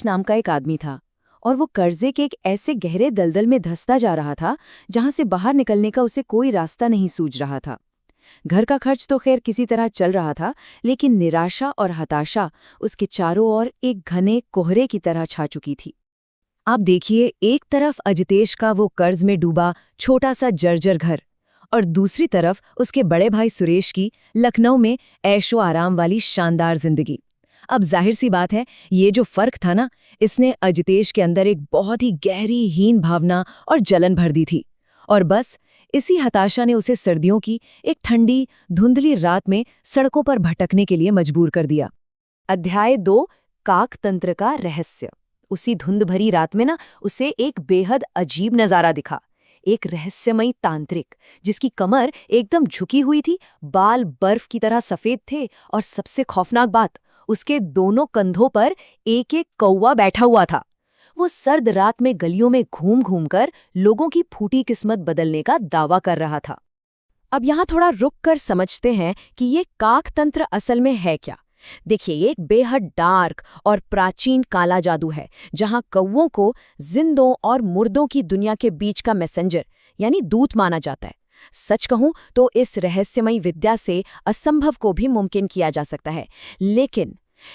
नाम का एक आदमी था और वो कर्जे के एक ऐसे गहरे दलदल में धंसता जा रहा था जहां से बाहर निकलने का उसे कोई रास्ता नहीं सूझ रहा था। घर का खर्च तो खैर किसी तरह चल रहा था, लेकिन निराशा और हताशा उसके चारों ओर एक घने कोहरे की तरह छा चुकी थी। आप देखिए, एक तरफ अजितेश का वो कर्ज में डूबा छोटा सा जर्जर घर, और दूसरी तरफ उसके बड़े भाई सुरेश की लखनऊ में ऐशो आराम वाली शानदार जिंदगी। अब जाहिर सी बात है, ये जो फर्क था ना, इसने अजितेश के अंदर एक बहुत ही गहरी हीन भावना और जलन भर दी थी। और बस इसी हताशा ने उसे सर्दियों की एक ठंडी धुंधली रात में सड़कों पर भटकने के लिए मजबूर कर दिया। अध्याय 2, काकतंत्र का रहस्य। उसी धुंध भरी रात में ना उसे एक बेहद अजीब नजारा दिखा। एक रहस्यमयी तांत्रिक जिसकी कमर एकदम झुकी हुई थी, बाल बर्फ की तरह सफेद थे, और सबसे खौफनाक बात, उसके दोनों कंधों पर एक एक कौवा बैठा हुआ था। वो सर्द रात में गलियों में घूम घूम कर लोगों की फूटी किस्मत बदलने का दावा कर रहा था। अब यहाँ थोड़ा रुक कर समझते हैं कि ये काकतंत्र असल में है क्या। देखिए, ये एक बेहद डार्क और प्राचीन काला जादू है, जहां कौवों को जिंदों और मुर्दों की दुनिया के बीच का मैसेंजर यानी दूत माना जाता है। सच कहूं तो इस रहस्यमयी विद्या से असंभव को भी मुमकिन किया जा सकता है,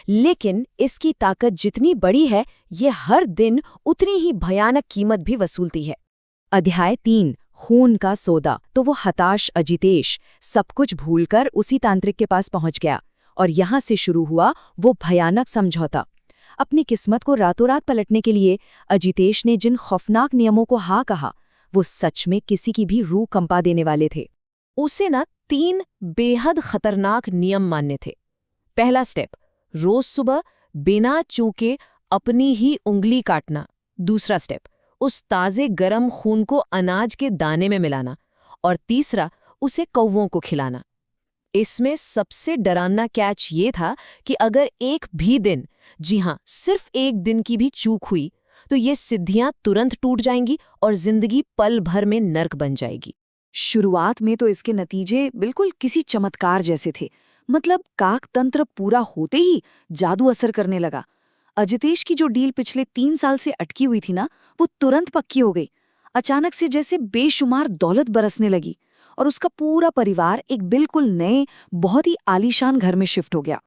लेकिन इसकी ताकत जितनी बड़ी है, ये हर दिन उतनी ही भयानक कीमत भी वसूलती है। अध्याय 3, खून का सौदा। तो वो हताश अजितेश सब कुछ भूलकर उसी तांत्रिक के पास पहुंच गया, और यहां से शुरू हुआ वो भयानक समझौता। अपनी किस्मत को रातों रात पलटने के लिए अजितेश ने जिन खौफनाक नियमों को हाँ कहा, वो सच में किसी की भी रूह कंपा देने वाले थे। उसे ना 3 बेहद खतरनाक नियम मानने थे। पहला स्टेप, रोज सुबह बिना चूके अपनी ही उंगली काटना। दूसरा स्टेप, उस ताजे गरम खून को अनाज के दाने में मिलाना। और तीसरा, उसे कौवों को खिलाना। इसमें सबसे डरावना कैच ये था कि अगर एक भी दिन, जी हां, सिर्फ एक दिन की भी चूक हुई, तो ये सिद्धियां तुरंत टूट जाएंगी और जिंदगी पल भर में नर्क बन जाएगी। शुरुआत में तो इसके नतीजे बिल्कुल किसी चमत्कार जैसे थे। मतलब काकतंत्र पूरा होते ही जादू असर करने लगा। अजितेश की जो डील पिछले 3 साल से अटकी हुई थी ना, वो तुरंत पक्की हो गई। अचानक से जैसे बेशुमार दौलत बरसने लगी, और उसका पूरा परिवार एक बिल्कुल नए, बहुत ही आलीशान घर में शिफ्ट हो गया।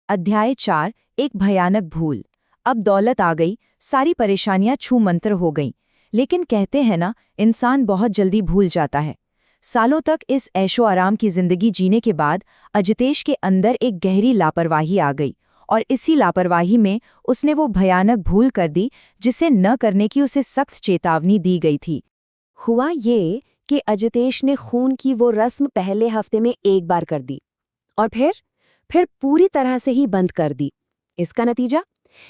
अध्याय 4, एक भयानक भूल। अब दौलत आ गई, सारी परेशानियां छूमंतर हो गईं, लेकिन कहते हैं ना, इंसान बहुत जल्दी भूल जाता है। सालों तक इस ऐशो आराम की जिंदगी जीने के बाद अजितेश के अंदर एक गहरी लापरवाही आ गई, और इसी लापरवाही में उसने वो भयानक भूल कर दी जिसे न करने की उसे सख्त चेतावनी दी गई थी। हुआ ये कि अजितेश ने खून की वो रस्म पहले हफ्ते में एक बार कर दी, और फिर पूरी तरह से ही बंद कर दी। इसका नतीजा,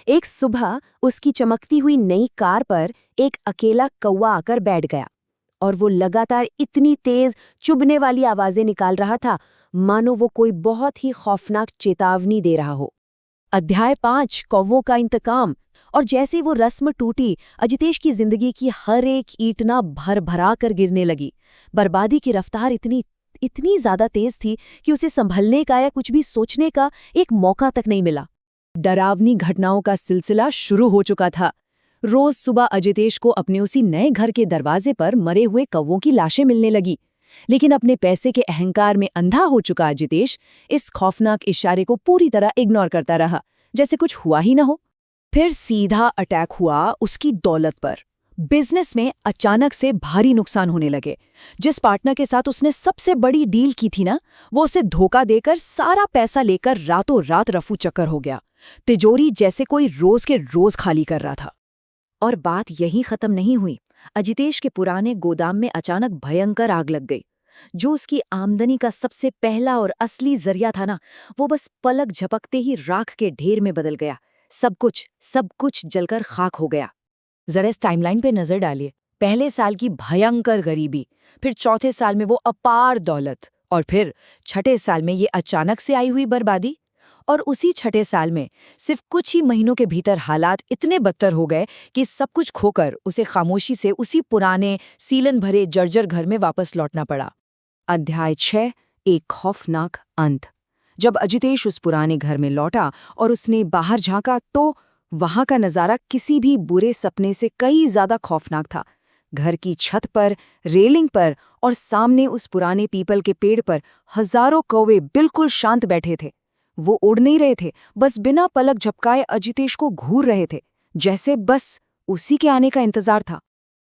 एक सुबह उसकी चमकती हुई नई कार पर एक अकेला कौवा आकर बैठ गया, और वो लगातार इतनी तेज चुभने वाली आवाजें निकाल रहा था मानो वो कोई बहुत ही खौफनाक चेतावनी दे रहा हो। अध्याय 5, कौवों का इंतकाम। और जैसे वो रस्म टूटी, अजितेश की जिंदगी की हर एक ईंट ना भर भरा कर गिरने लगी। बर्बादी की रफ्तार इतनी ज्यादा तेज थी कि उसे संभलने का या कुछ भी सोचने का एक मौका तक नहीं मिला। डरावनी घटनाओं का सिलसिला शुरू हो चुका था। रोज सुबह अजितेश को अपने उसी नए घर के दरवाजे पर मरे हुए कौवों की लाशें मिलने लगी। लेकिन अपने पैसे के अहंकार में अंधा हो चुका अजितेश इस खौफनाक इशारे को पूरी तरह इग्नोर करता रहा, जैसे कुछ हुआ ही न हो। फिर सीधा अटैक हुआ उसकी दौलत पर। बिजनेस में अचानक से भारी नुकसान होने लगे। जिस पार्टनर के साथ उसने सबसे बड़ी डील की थी ना, वो उसे धोखा देकर सारा पैसा लेकर रातों रात रफू चक्कर हो गया। तिजोरी जैसे कोई रोज के रोज खाली कर रहा था। और बात यहीं खत्म नहीं हुई। अजितेश के पुराने गोदाम में अचानक भयंकर आग लग गई। जो उसकी आमदनी का सबसे पहला और असली जरिया था ना, वो बस पलक झपकते ही राख के ढेर में बदल गया। सब कुछ जलकर खाक हो गया। जरा इस टाइमलाइन पे नजर डालिए। पहले साल की भयंकर गरीबी, फिर चौथे साल में वो अपार दौलत, और फिर छठे साल में ये अचानक से आई हुई बर्बादी। और उसी छठे साल में सिर्फ कुछ ही महीनों के भीतर हालात इतने बदतर हो गए कि सब कुछ खोकर उसे खामोशी से उसी पुराने सीलन भरे जर्जर घर में वापस लौटना पड़ा। अध्याय 6, एक खौफनाक अंत। जब अजितेश उस पुराने घर में लौटा और उसने बाहर झांका, तो वहां का नजारा किसी भी बुरे सपने से कई ज्यादा खौफनाक था। घर की छत पर, रेलिंग पर और सामने उस पुराने पीपल के पेड़ पर हजारों कौवे बिल्कुल शांत बैठे थे। वो उड़ नहीं रहे थे, बस बिना पलक झपकाए अजितेश को घूर रहे थे, जैसे बस उसी के आने का इंतजार था।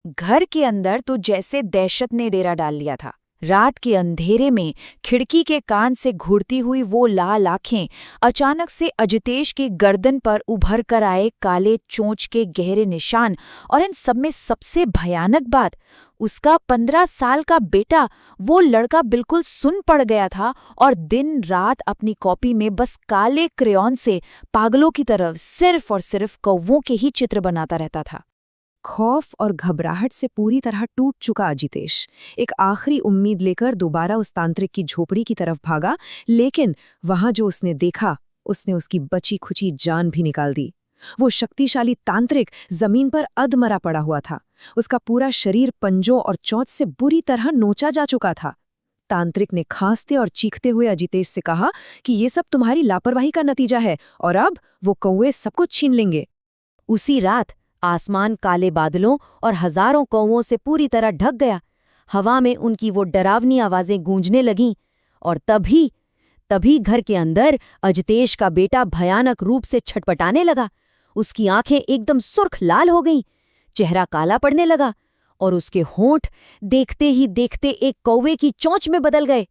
घर के अंदर तो जैसे दहशत ने डेरा डाल लिया था। रात के अंधेरे में खिड़की के कान से घूरती हुई वो लाल आंखें अचानक से अजितेश की गर्दन पर उभर कर आए काले चोंच के गहरे निशान, और इन सब में सबसे भयानक बात, उसका 15 साल का बेटा, वो लड़का बिल्कुल सुन पड़ गया था और दिन रात अपनी कॉपी में बस काले क्रेयॉन से पागलों की तरह सिर्फ और सिर्फ कौवों के ही चित्र बनाता रहता था। खौफ और घबराहट से पूरी तरह टूट चुका अजितेश एक आखिरी उम्मीद लेकर दोबारा उस तांत्रिक की झोपड़ी की तरफ भागा, लेकिन वहां जो उसने देखा उसने उसकी बची खुची जान भी निकाल दी। वो शक्तिशाली तांत्रिक जमीन पर अधमरा पड़ा हुआ था। उसका पूरा शरीर पंजों और चोंच से बुरी तरह नोचा जा चुका था। तांत्रिक ने खांसते और चीखते हुए अजितेश से कहा कि ये सब तुम्हारी लापरवाही का नतीजा है और अब वो कौवे सब कुछ छीन लेंगे। उसी रात आसमान काले बादलों और हजारों कौवों से पूरी तरह ढक गया। हवा में उनकी वो डरावनी आवाजें गूंजने लगीं, और तभी तभी घर के अंदर अजितेश का बेटा भयानक रूप से छटपटाने लगा। उसकी आंखें एकदम सुर्ख लाल हो गईं, चेहरा काला पड़ने लगा और उसके होंठ देखते ही देखते एक कौवे की चोंच में बदल गए।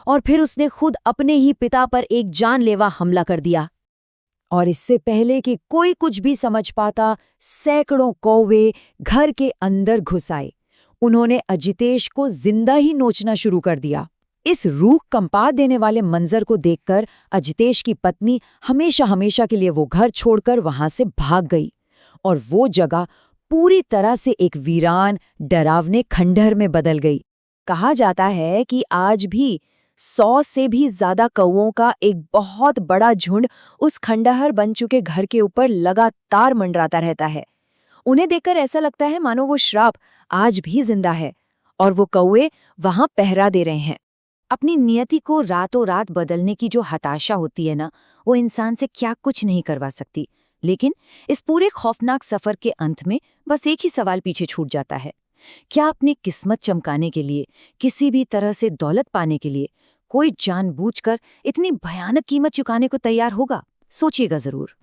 और फिर उसने खुद अपने ही पिता पर एक जानलेवा हमला कर दिया। और इससे पहले कि कोई कुछ भी समझ पाता, सैकड़ों कौवे घर के अंदर घुस आए। उन्होंने अजितेश को जिंदा ही नोचना शुरू कर दिया। इस रूह कंपा देने वाले मंजर को देखकर अजितेश की पत्नी हमेशा हमेशा के लिए वो घर छोड़कर वहां से भाग गई, और वो जगह पूरी तरह से एक वीरान, डरावने खंडहर में बदल गई। कहा जाता है कि आज भी 100 से भी ज्यादा कौवों का एक बहुत बड़ा झुंड उस खंडहर बन चुके घर के ऊपर लगातार मंडराता रहता है। उन्हें देखकर ऐसा लगता है मानो वो श्राप आज भी जिंदा है और वो कौवे वहां पहरा दे रहे हैं। अपनी नियति को रातों रात बदलने की जो हताशा होती है ना, वो इंसान से क्या कुछ नहीं करवा सकती। लेकिन इस पूरे खौफनाक सफर के अंत में बस एक ही सवाल पीछे छूट जाता है, क्या अपनी किस्मत चमकाने के लिए, किसी भी तरह से दौलत पाने के लिए कोई जानबूझकर इतनी भयानक कीमत चुकाने को तैयार होगा? सोचिएगा जरूर।